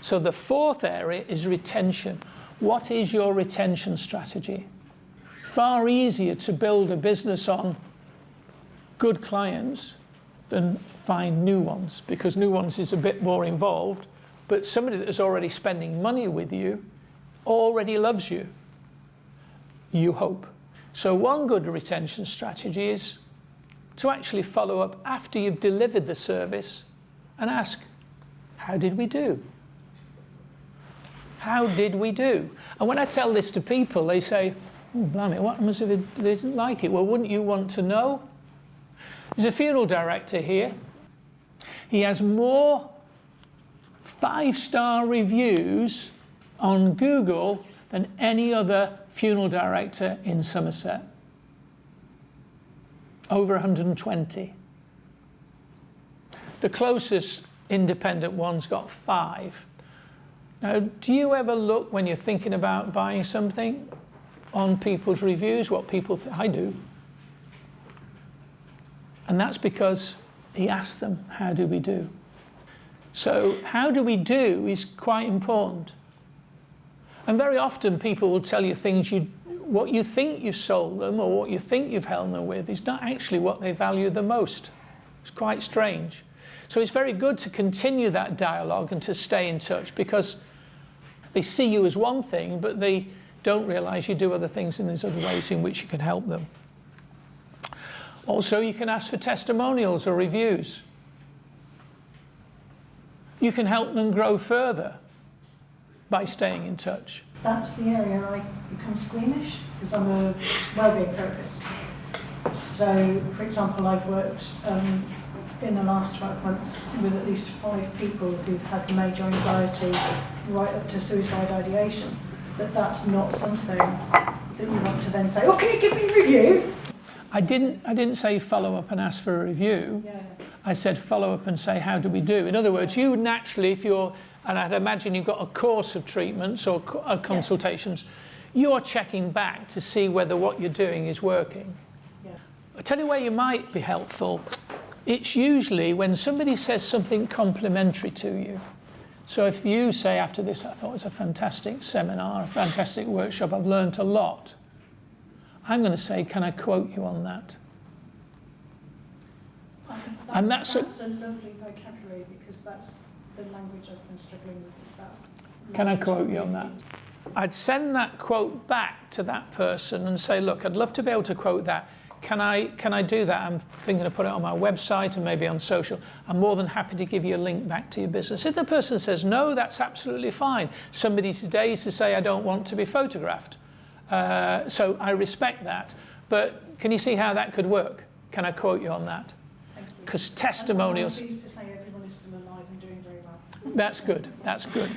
So the fourth area is retention. What is your retention strategy? Far easier to build a business on good clients than find new ones, because new ones is a bit more involved, but somebody that is already spending money with you already loves you, you hope. So one good retention strategy is to actually follow up after you've delivered the service and ask, how did we do? How did we do? And when I tell this to people, they say, oh, blimey, what happens if they didn't like it? Well, wouldn't you want to know? There's a funeral director here. He has more 5-star reviews on Google than any other funeral director in Somerset. Over 120. The closest independent one's got 5. Now, do you ever look when you're thinking about buying something on people's reviews, what people think? I do. And that's because he asked them, how do we do? So how do we do is quite important. And very often people will tell you things, what you think you've sold them or what you think you've helped them with is not actually what they value the most. It's quite strange. So it's very good to continue that dialogue and to stay in touch, because they see you as one thing, but they don't realise you do other things and there's other ways in which you can help them. Also, you can ask for testimonials or reviews. You can help them grow further by staying in touch. That's the area I become squeamish, because I'm a wellbeing therapist. So, for example, I've worked in the last 12 months with at least 5 people who've had major anxiety right up to suicide ideation. But that's not something that you want to then say, oh, can you give me a review? I didn't say follow up and ask for a review. Yeah. I said follow up and say, how do we do? In other words, you naturally, if you're, and I'd imagine you've got a course of treatments or consultations, you are checking back to see whether what you're doing is working. Yeah. I'll tell you where you might be helpful. It's usually when somebody says something complimentary to you. So if you say after this, I thought it was a fantastic seminar, a fantastic workshop, I've learned a lot, I'm going to say, can I quote you on that? That's a lovely vocabulary, because that's the language I've been struggling with. Is that can I quote you on that? I'd send that quote back to that person and say, look, I'd love to be able to quote that. Can I do that? I'm thinking of putting it on my website and maybe on social. I'm more than happy to give you a link back to your business. If the person says no, that's absolutely fine. Somebody today is to say, I don't want to be photographed. So I respect that. But can you see how that could work? Can I quote you on that? Because testimonials... I'm pleased to say everyone is still alive and doing very well. That's good. That's good.